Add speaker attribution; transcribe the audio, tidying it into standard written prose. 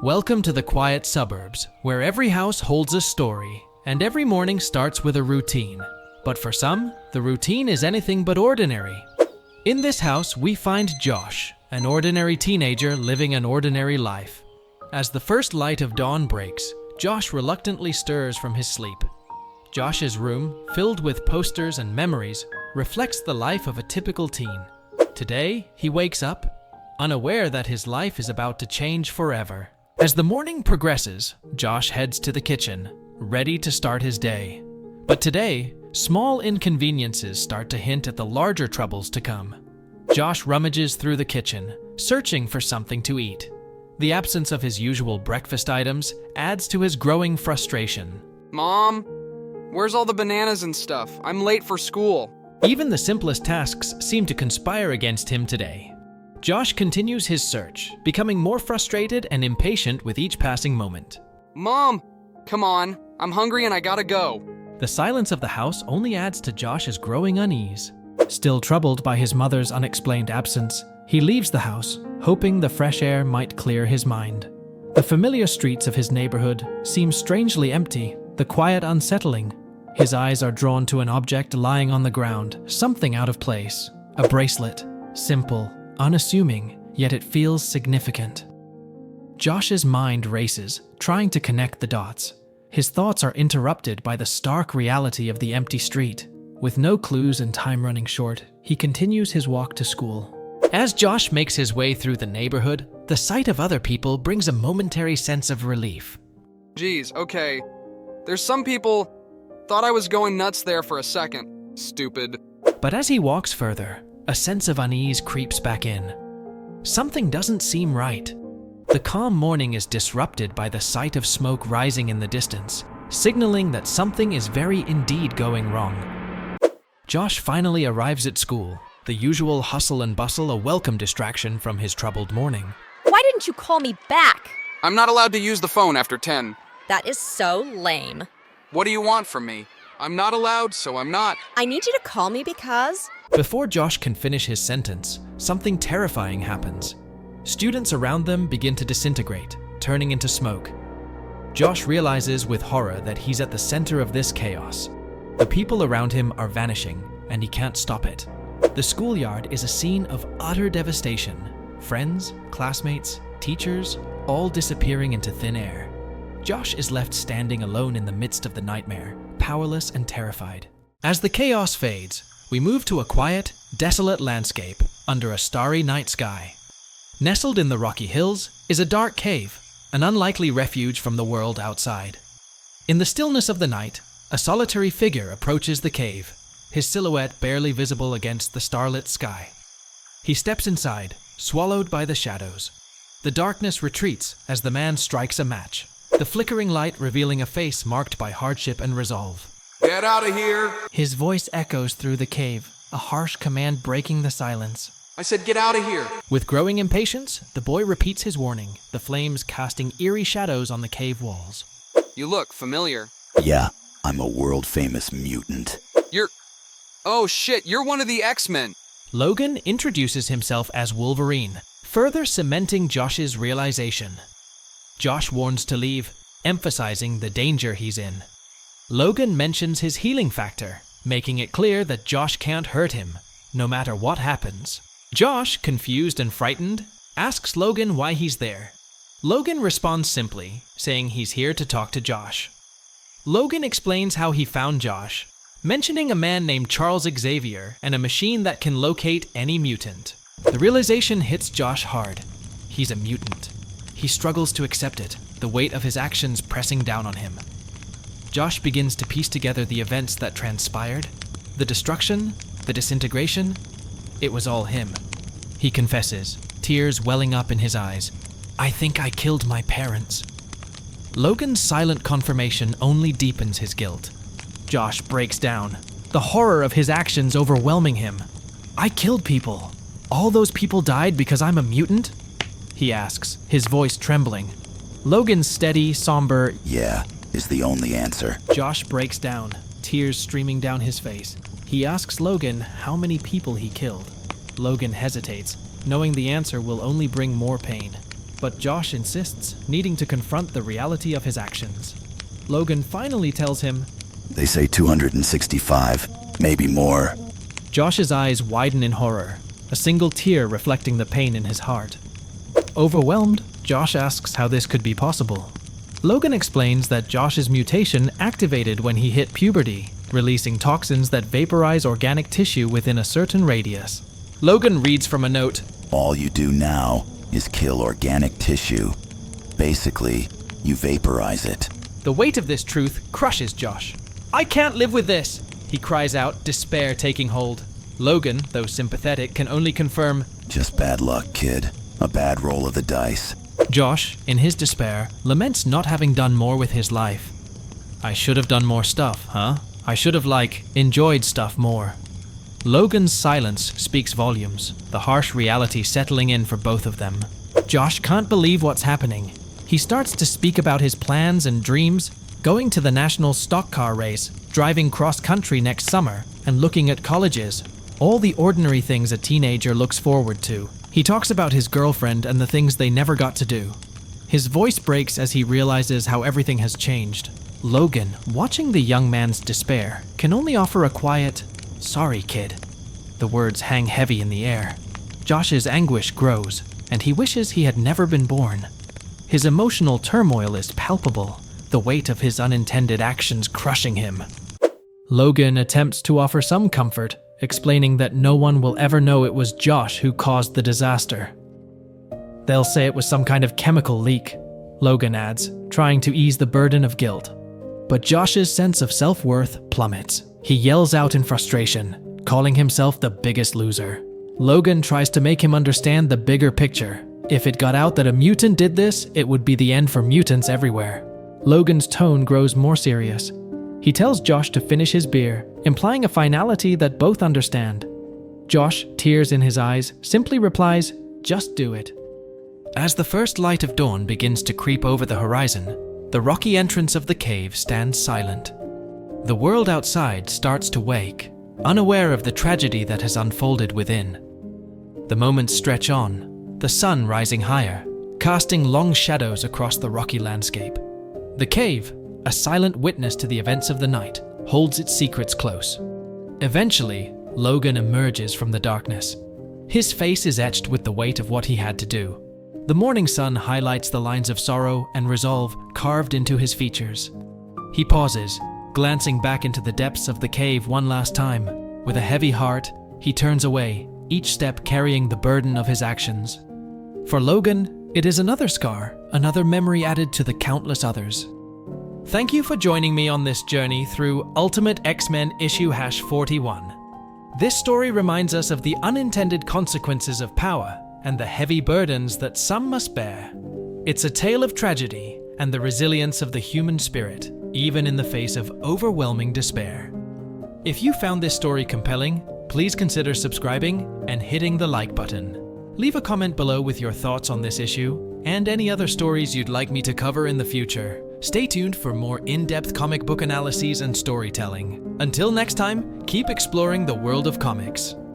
Speaker 1: Welcome to the quiet suburbs, where every house holds a story, and every morning starts with a routine. But for some, the routine is anything but ordinary. In this house, we find Josh, an ordinary teenager living an ordinary life. As the first light of dawn breaks, Josh reluctantly stirs from his sleep. Josh's room, filled with posters and memories, reflects the life of a typical teen. Today, he wakes up, unaware that his life is about to change forever. As the morning progresses, Josh heads to the kitchen, ready to start his day. But today, small inconveniences start to hint at the larger troubles to come. Josh rummages through the kitchen, searching for something to eat. The absence of his usual breakfast items adds to his growing frustration.
Speaker 2: Mom, where's all the bananas and stuff? I'm late for school.
Speaker 1: Even the simplest tasks seem to conspire against him today. Josh continues his search, becoming more frustrated and impatient with each passing moment.
Speaker 2: Mom, come on, I'm hungry and I gotta go.
Speaker 1: The silence of the house only adds to Josh's growing unease. Still troubled by his mother's unexplained absence, he leaves the house, hoping the fresh air might clear his mind. The familiar streets of his neighborhood seem strangely empty, the quiet unsettling. His eyes are drawn to an object lying on the ground, something out of place. A bracelet, simple, unassuming, yet it feels significant. Josh's mind races, trying to connect the dots. His thoughts are interrupted by the stark reality of the empty street. With no clues and time running short, he continues his walk to school. As Josh makes his way through the neighborhood, the sight of other people brings a momentary sense of relief.
Speaker 2: Geez, okay. There's some people thought I was going nuts there for a second. Stupid.
Speaker 1: But as he walks further, a sense of unease creeps back in. Something doesn't seem right. The calm morning is disrupted by the sight of smoke rising in the distance, signaling that something is very indeed going wrong. Josh finally arrives at school, the usual hustle and bustle a welcome distraction from his troubled morning.
Speaker 3: Why didn't you call me back?
Speaker 2: I'm not allowed to use the phone after 10.
Speaker 3: That is so lame.
Speaker 2: What do you want from me? I'm not allowed, so I'm not.
Speaker 3: I need you to call me because...
Speaker 1: Before Josh can finish his sentence, something terrifying happens. Students around them begin to disintegrate, turning into smoke. Josh realizes with horror that he's at the center of this chaos. The people around him are vanishing, and he can't stop it. The schoolyard is a scene of utter devastation. Friends, classmates, teachers, all disappearing into thin air. Josh is left standing alone in the midst of the nightmare, powerless and terrified. As the chaos fades, we move to a quiet, desolate landscape under a starry night sky. Nestled in the rocky hills is a dark cave, an unlikely refuge from the world outside. In the stillness of the night, a solitary figure approaches the cave, his silhouette barely visible against the starlit sky. He steps inside, swallowed by the shadows. The darkness retreats as the man strikes a match, the flickering light revealing a face marked by hardship and resolve.
Speaker 2: Get out of here!
Speaker 1: His voice echoes through the cave, a harsh command breaking the silence.
Speaker 2: I said get out of here!
Speaker 1: With growing impatience, the boy repeats his warning, the flames casting eerie shadows on the cave walls.
Speaker 2: You look familiar.
Speaker 4: Yeah, I'm a world-famous mutant.
Speaker 2: Oh shit, you're one of the X-Men!
Speaker 1: Logan introduces himself as Wolverine, further cementing Josh's realization. Josh warns to leave, emphasizing the danger he's in. Logan mentions his healing factor, making it clear that Josh can't hurt him, no matter what happens. Josh, confused and frightened, asks Logan why he's there. Logan responds simply, saying he's here to talk to Josh. Logan explains how he found Josh, mentioning a man named Charles Xavier and a machine that can locate any mutant. The realization hits Josh hard. He's a mutant. He struggles to accept it, the weight of his actions pressing down on him. Josh begins to piece together the events that transpired. The destruction, the disintegration, it was all him. He confesses, tears welling up in his eyes. I think I killed my parents. Logan's silent confirmation only deepens his guilt. Josh breaks down, the horror of his actions overwhelming him. I killed people. All those people died because I'm a mutant? He asks, his voice trembling. Logan's steady, somber,
Speaker 4: Yeah, is the only answer.
Speaker 1: Josh breaks down, tears streaming down his face. He asks Logan how many people he killed. Logan hesitates, knowing the answer will only bring more pain. but Josh insists, needing to confront the reality of his actions. Logan finally tells him,
Speaker 4: They say 265, maybe more.
Speaker 1: Josh's eyes widen in horror, a single tear reflecting the pain in his heart. Overwhelmed, Josh asks how this could be possible. Logan explains that Josh's mutation activated when he hit puberty, releasing toxins that vaporize organic tissue within a certain radius. Logan reads from a note,
Speaker 4: All you do now is kill organic tissue. Basically, you vaporize it.
Speaker 1: The weight of this truth crushes Josh. I can't live with this, he cries out, despair taking hold. Logan, though sympathetic, can only confirm,
Speaker 4: Just bad luck, kid. A bad roll of the dice.
Speaker 1: Josh, in his despair, laments not having done more with his life. I should have done more stuff, huh? I should have, enjoyed stuff more. Logan's silence speaks volumes, the harsh reality settling in for both of them. Josh can't believe what's happening. He starts to speak about his plans and dreams, going to the national stock car race, driving cross-country next summer, and looking at colleges. All the ordinary things a teenager looks forward to. He talks about his girlfriend and the things they never got to do. His voice breaks as he realizes how everything has changed. Logan, watching the young man's despair, can only offer a quiet, "Sorry, kid." The words hang heavy in the air. Josh's anguish grows, and he wishes he had never been born. His emotional turmoil is palpable, the weight of his unintended actions crushing him. Logan attempts to offer some comfort, explaining that no one will ever know it was Josh who caused the disaster. They'll say it was some kind of chemical leak, Logan adds, trying to ease the burden of guilt. But Josh's sense of self-worth plummets. He yells out in frustration, calling himself the biggest loser. Logan tries to make him understand the bigger picture. If it got out that a mutant did this, it would be the end for mutants everywhere. Logan's tone grows more serious. He tells Josh to finish his beer, implying a finality that both understand. Josh, tears in his eyes, simply replies, "Just do it." As the first light of dawn begins to creep over the horizon, the rocky entrance of the cave stands silent. The world outside starts to wake, unaware of the tragedy that has unfolded within. The moments stretch on, the sun rising higher, casting long shadows across the rocky landscape. The cave, a silent witness to the events of the night, holds its secrets close. Eventually, Logan emerges from the darkness. His face is etched with the weight of what he had to do. The morning sun highlights the lines of sorrow and resolve carved into his features. He pauses, glancing back into the depths of the cave one last time. With a heavy heart, he turns away, each step carrying the burden of his actions. For Logan, it is another scar, another memory added to the countless others. Thank you for joining me on this journey through Ultimate X-Men issue #41. This story reminds us of the unintended consequences of power and the heavy burdens that some must bear. It's a tale of tragedy and the resilience of the human spirit, even in the face of overwhelming despair. If you found this story compelling, please consider subscribing and hitting the like button. Leave a comment below with your thoughts on this issue and any other stories you'd like me to cover in the future. Stay tuned for more in-depth comic book analyses and storytelling. Until next time, keep exploring the world of comics.